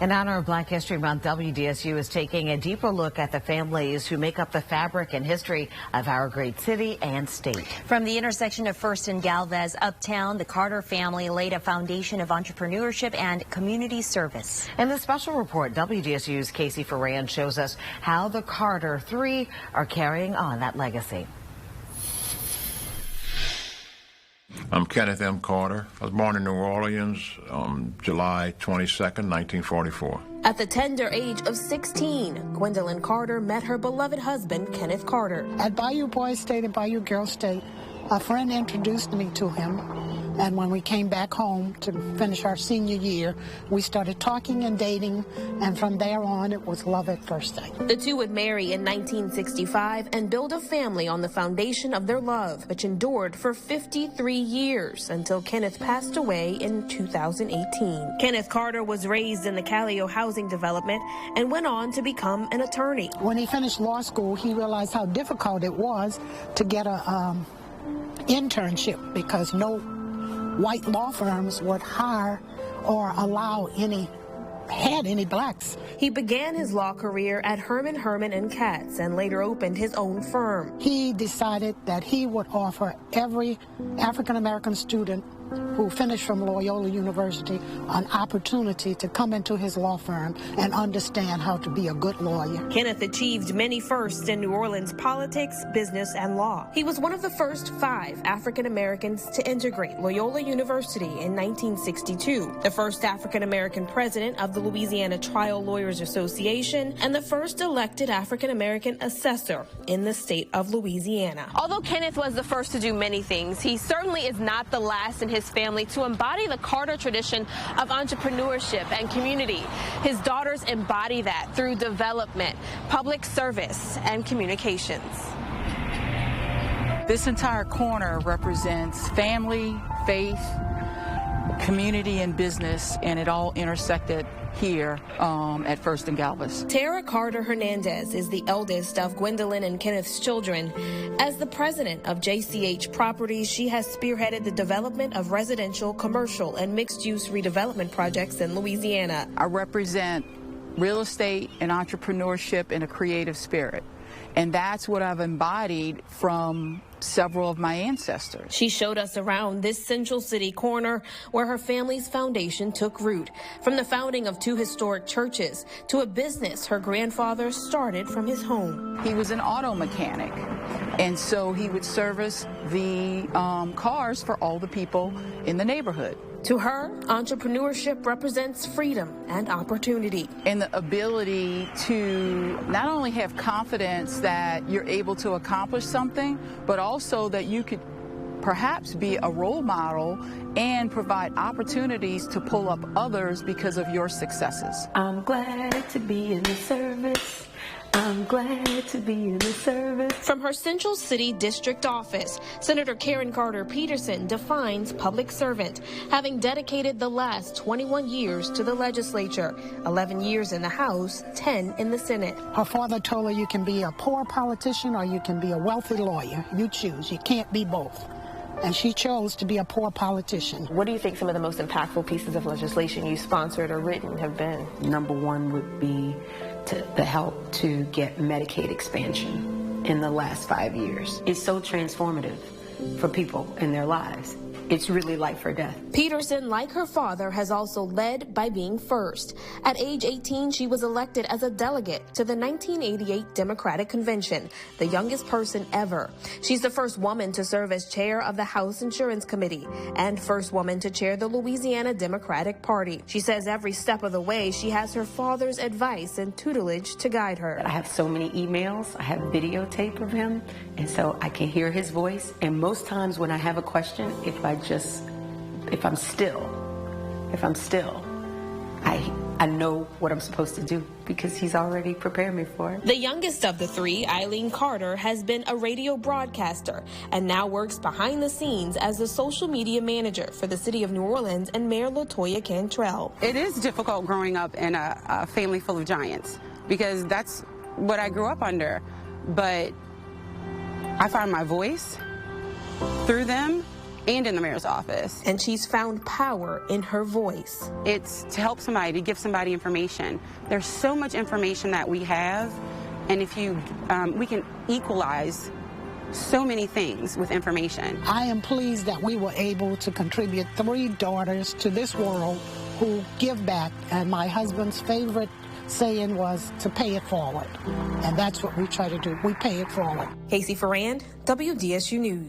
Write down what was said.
In honor of Black History Month, WDSU is taking a deeper look at the families who make up the fabric and history of our great city and state. From the intersection of First and Galvez uptown, the Carter family laid a foundation of entrepreneurship and community service. In this special report, WDSU's Casey Ferran shows us how the Carter Three are carrying on that legacy. I'm Kenneth M. Carter. I was born in New Orleans on July 22nd, 1944. At the tender age of 16, Gwendolyn Carter met her beloved husband, Kenneth Carter. At Bayou Boys State and Bayou Girls State, a friend introduced me to him, and when we came back home to finish our senior year, we started talking and dating, and from there on, it was love at first sight. The two would marry in 1965 and build a family on the foundation of their love, which endured for 53 years until Kenneth passed away in 2018. Kenneth Carter was raised in the Callio housing development and went on to become an attorney. When he finished law school, he realized how difficult it was to get a internship because no white law firms would hire or allow any blacks. He began his law career at Herman & Katz and later opened his own firm. He decided that he would offer every African-American student who finished from Loyola University an opportunity to come into his law firm and understand how to be a good lawyer. Kenneth achieved many firsts in New Orleans politics, business, and law. He was one of the first 5 African Americans to integrate Loyola University in 1962, the first African American president of the Louisiana Trial Lawyers Association, and the first elected African American assessor in the state of Louisiana. Although Kenneth was the first to do many things, he certainly is not the last in his family to embody the Carter tradition of entrepreneurship and community. His daughters embody that through development, public service, and communications. This entire corner represents family, faith, community, and business, and it all intersected here at First and Galvez. Tara Carter Hernandez is the eldest of Gwendolyn and Kenneth's children. As the president of JCH Properties, she has spearheaded the development of residential, commercial, and mixed-use redevelopment projects in Louisiana. I represent real estate and entrepreneurship in a creative spirit, and that's what I've embodied from several of my ancestors. She showed us around this Central City corner where her family's foundation took root. From the founding of 2 historic churches to a business her grandfather started from his home. He was an auto mechanic, and so he would service the cars for all the people in the neighborhood. To her, entrepreneurship represents freedom and opportunity. And the ability to not only have confidence that you're able to accomplish something, but also that you could perhaps be a role model and provide opportunities to pull up others because of your successes. I'm glad to be in the service. I'm glad to be in the service. From her Central City District office, Senator Carter Peterson defines public servant, having dedicated the last 21 years to the legislature, 11 years in the House, 10 in the Senate. Her father told her you can be a poor politician or you can be a wealthy lawyer. You choose. You can't be both. And she chose to be a poor politician. What do you think some of the most impactful pieces of legislation you sponsored or written have been? Number one would be the help to get Medicaid expansion in the last 5 years. It's so transformative for people in their lives. It's really life or death. Peterson, like her father, has also led by being first. At age 18, she was elected as a delegate to the 1988 Democratic Convention, the youngest person ever. She's the first woman to serve as chair of the House Insurance Committee and first woman to chair the Louisiana Democratic Party. She says every step of the way, she has her father's advice and tutelage to guide her. I have so many emails. I have videotape of him, and so I can hear his voice. And most times when I have a question, if I'm still, I know what I'm supposed to do because he's already prepared me for it. The youngest of the 3, Eileen Carter, has been a radio broadcaster and now works behind the scenes as the social media manager for the city of New Orleans and Mayor LaToya Cantrell. It is difficult growing up in a family full of giants because that's what I grew up under, but I find my voice through them. and in the mayor's office. And she's found power in her voice. It's to help somebody, to give somebody information. There's so much information that we have, and if you, we can equalize so many things with information. I am pleased that we were able to contribute 3 daughters to this world who give back, and my husband's favorite saying was to pay it forward, and that's what we try to do. We pay it forward. Casey Ferrand, WDSU News.